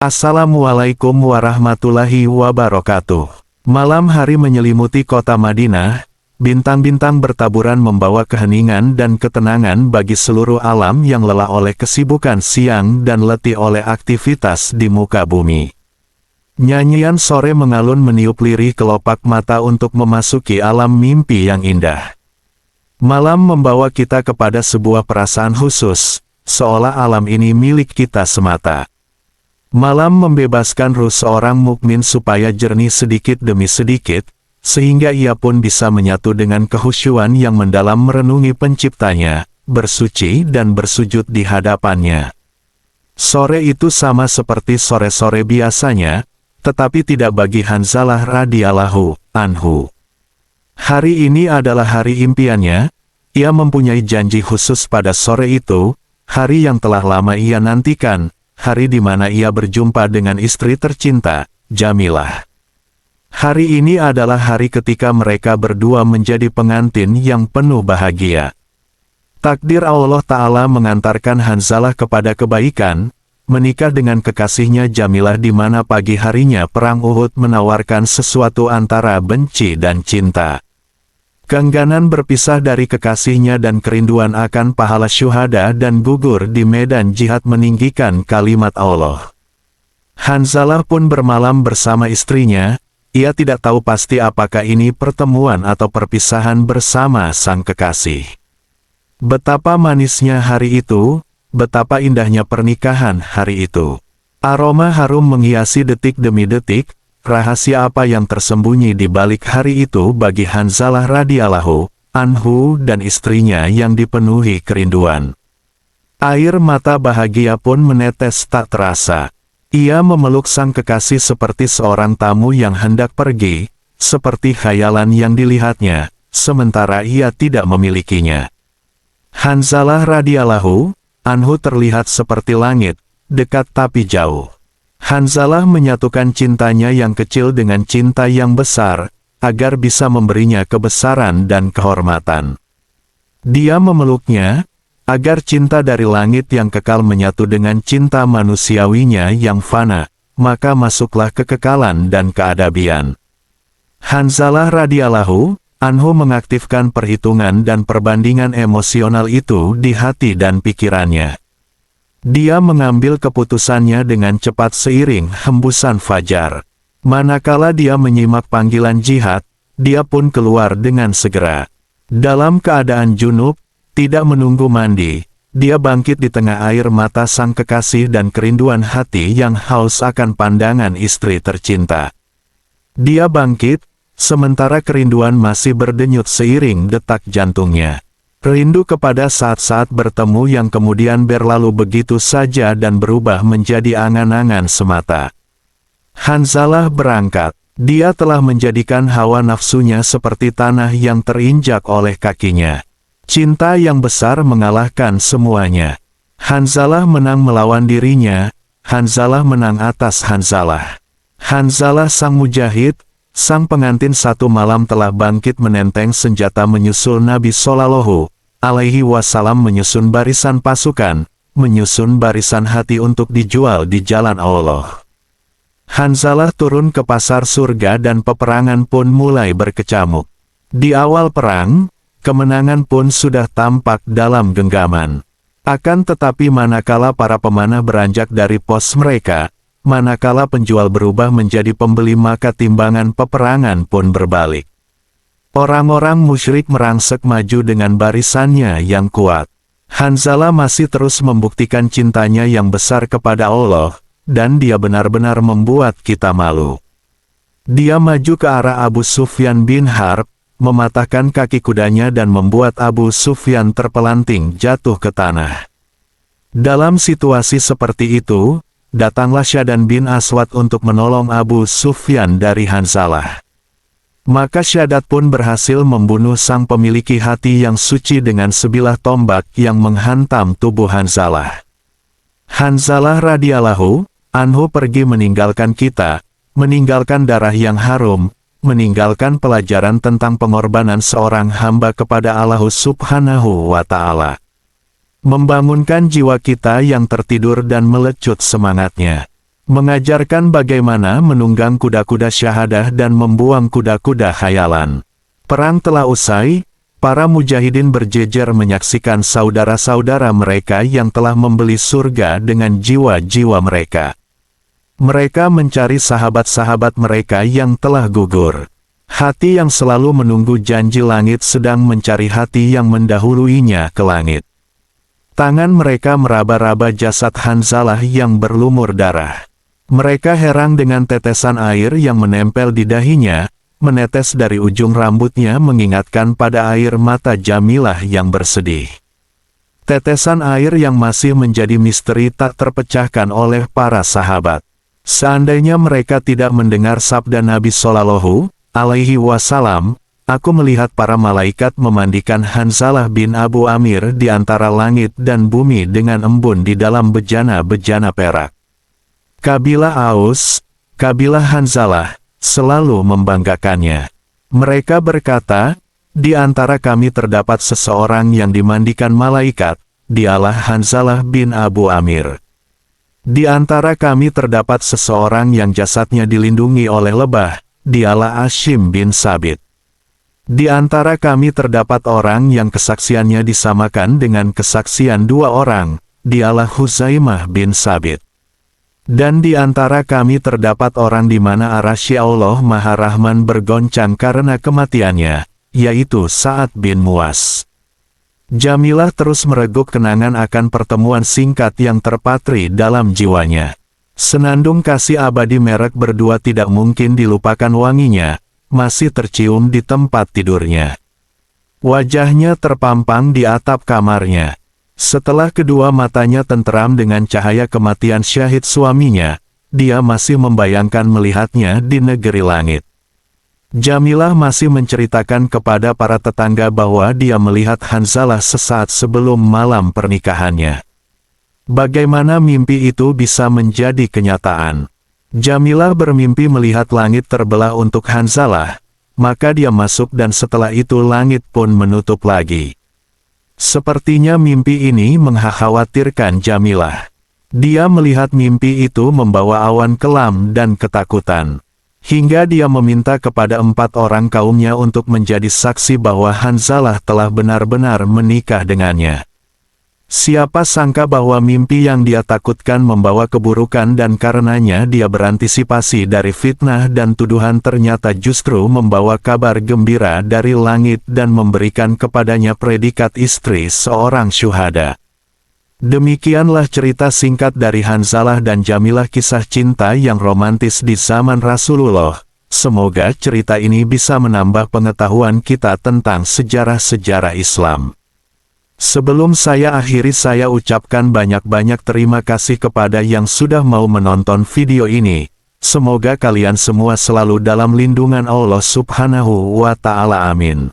Assalamualaikum warahmatullahi wabarakatuh. Malam hari menyelimuti kota Madinah, bintang-bintang bertaburan membawa keheningan dan ketenangan bagi seluruh alam yang lelah oleh kesibukan siang dan letih oleh aktivitas di muka bumi. Nyanyian sore mengalun meniup lirih kelopak mata untuk memasuki alam mimpi yang indah. Malam membawa kita kepada sebuah perasaan khusus, seolah alam ini milik kita semata. Malam membebaskan ruh seorang mukmin supaya jernih sedikit demi sedikit, sehingga ia pun bisa menyatu dengan kehusyuan yang mendalam merenungi penciptanya, bersuci dan bersujud di hadapannya. Sore itu sama seperti sore-sore biasanya, tetapi tidak bagi Hanzalah radhiyallahu anhu. Hari ini adalah hari impiannya, ia mempunyai janji khusus pada sore itu, hari yang telah lama ia nantikan, hari di mana ia berjumpa dengan istri tercinta, Jamilah. Hari ini adalah hari ketika mereka berdua menjadi pengantin yang penuh bahagia. Takdir Allah Ta'ala mengantarkan Hanzalah kepada kebaikan, menikah dengan kekasihnya Jamilah di mana pagi harinya perang Uhud menawarkan sesuatu antara benci dan cinta. Keengganan berpisah dari kekasihnya dan kerinduan akan pahala syuhada dan gugur di medan jihad meninggikan kalimat Allah. Hanzalah pun bermalam bersama istrinya, ia tidak tahu pasti apakah ini pertemuan atau perpisahan bersama sang kekasih. Betapa manisnya hari itu, betapa indahnya pernikahan hari itu. Aroma harum menghiasi detik demi detik. Rahasia apa yang tersembunyi di balik hari itu bagi Hanzalah radhiyallahu anhu dan istrinya yang dipenuhi kerinduan. Air mata bahagia pun menetes tak terasa. Ia memeluk sang kekasih seperti seorang tamu yang hendak pergi, seperti khayalan yang dilihatnya, sementara ia tidak memilikinya. Hanzalah radhiyallahu anhu terlihat seperti langit, dekat tapi jauh. Hanzalah menyatukan cintanya yang kecil dengan cinta yang besar, agar bisa memberinya kebesaran dan kehormatan. Dia memeluknya, agar cinta dari langit yang kekal menyatu dengan cinta manusiawinya yang fana, maka masuklah kekekalan dan keadabian. Hanzalah radhiyallahu anhu mengaktifkan perhitungan dan perbandingan emosional itu di hati dan pikirannya. Dia mengambil keputusannya dengan cepat seiring hembusan fajar. Manakala dia menyimak panggilan jihad, dia pun keluar dengan segera. Dalam keadaan junub, tidak menunggu mandi, dia bangkit di tengah air mata sang kekasih dan kerinduan hati yang haus akan pandangan istri tercinta. Dia bangkit, sementara kerinduan masih berdenyut seiring detak jantungnya. Rindu kepada saat-saat bertemu yang kemudian berlalu begitu saja dan berubah menjadi angan-angan semata. Hanzalah berangkat. Dia telah menjadikan hawa nafsunya seperti tanah yang terinjak oleh kakinya. Cinta yang besar mengalahkan semuanya. Hanzalah menang melawan dirinya, Hanzalah menang atas Hanzalah. Hanzalah sang mujahid, sang pengantin satu malam telah bangkit menenteng senjata menyusul Nabi Shallallahu alaihi wasallam, menyusun barisan pasukan, menyusun barisan hati untuk dijual di jalan Allah. Hanzalah turun ke pasar surga dan peperangan pun mulai berkecamuk. Di awal perang, kemenangan pun sudah tampak dalam genggaman. Akan tetapi manakala para pemanah beranjak dari pos mereka, manakala penjual berubah menjadi pembeli, maka timbangan peperangan pun berbalik. Orang-orang musyrik merangsek maju dengan barisannya yang kuat. Hanzalah masih terus membuktikan cintanya yang besar kepada Allah, dan dia benar-benar membuat kita malu. Dia maju ke arah Abu Sufyan bin Harb, mematahkan kaki kudanya dan membuat Abu Sufyan terpelanting jatuh ke tanah. Dalam situasi seperti itu, datanglah Syadan bin Aswad untuk menolong Abu Sufyan dari Hanzalah. Maka Syadat pun berhasil membunuh sang pemiliki hati yang suci dengan sebilah tombak yang menghantam tubuh Hanzalah. Hanzalah radhiyallahu anhu pergi meninggalkan kita, meninggalkan darah yang harum, meninggalkan pelajaran tentang pengorbanan seorang hamba kepada Allah Subhanahu wa Ta'ala. Membangunkan jiwa kita yang tertidur dan melecut semangatnya. mengajarkan bagaimana menunggang kuda-kuda syahadah dan membuang kuda-kuda khayalan. Perang telah usai, para mujahidin berjejer menyaksikan saudara-saudara mereka yang telah membeli surga dengan jiwa-jiwa mereka. Mereka mencari sahabat-sahabat mereka yang telah gugur. Hati yang selalu menunggu janji langit sedang mencari hati yang mendahuluinya ke langit. Tangan mereka meraba-raba jasad Hanzalah yang berlumur darah. Mereka heran dengan tetesan air yang menempel di dahinya, menetes dari ujung rambutnya mengingatkan pada air mata Jamilah yang bersedih. Tetesan air yang masih menjadi misteri tak terpecahkan oleh para sahabat. Seandainya mereka tidak mendengar sabda Nabi Shallallahu Alaihi Wasallam, aku melihat para malaikat memandikan Hanzalah bin Abu Amir di antara langit dan bumi dengan embun di dalam bejana-bejana perak. Kabilah Aus, kabilah Hanzalah, selalu membanggakannya. Mereka berkata, di antara kami terdapat seseorang yang dimandikan malaikat, dialah Hanzalah bin Abu Amir. Di antara kami terdapat seseorang yang jasadnya dilindungi oleh lebah, dialah Ashim bin Sabit. Di antara kami terdapat orang yang kesaksiannya disamakan dengan kesaksian dua orang, dialah Huzaimah bin Sabit. Dan di antara kami terdapat orang di mana arasy Allah Maha Rahman bergoncang karena kematiannya, yaitu Sa'ad bin Mu'az. Jamilah terus mereguk kenangan akan pertemuan singkat yang terpatri dalam jiwanya. Senandung kasih abadi merek berdua tidak mungkin dilupakan wanginya, masih tercium di tempat tidurnya. Wajahnya terpampang di atap kamarnya. Setelah kedua matanya tenteram dengan cahaya kematian syahid suaminya, dia masih membayangkan melihatnya di negeri langit. Jamilah masih menceritakan kepada para tetangga bahwa dia melihat Hanzalah sesaat sebelum malam pernikahannya. Bagaimana mimpi itu bisa menjadi kenyataan? Jamilah bermimpi melihat langit terbelah untuk Hanzalah, maka dia masuk dan setelah itu langit pun menutup lagi. Sepertinya mimpi ini mengkhawatirkan Jamilah. Dia melihat mimpi itu membawa awan kelam dan ketakutan. Hingga dia meminta kepada 4 orang kaumnya untuk menjadi saksi bahwa Hanzalah telah benar-benar menikah dengannya. Siapa sangka bahwa mimpi yang dia takutkan membawa keburukan dan karenanya dia berantisipasi dari fitnah dan tuduhan ternyata justru membawa kabar gembira dari langit dan memberikan kepadanya predikat istri seorang syuhada. Demikianlah cerita singkat dari Hanzalah dan Jamilah, kisah cinta yang romantis di zaman Rasulullah. Semoga cerita ini bisa menambah pengetahuan kita tentang sejarah-sejarah Islam. Sebelum saya akhiri, saya ucapkan banyak-banyak terima kasih kepada yang sudah mau menonton video ini. Semoga kalian semua selalu dalam lindungan Allah Subhanahu wa Ta'ala. Amin.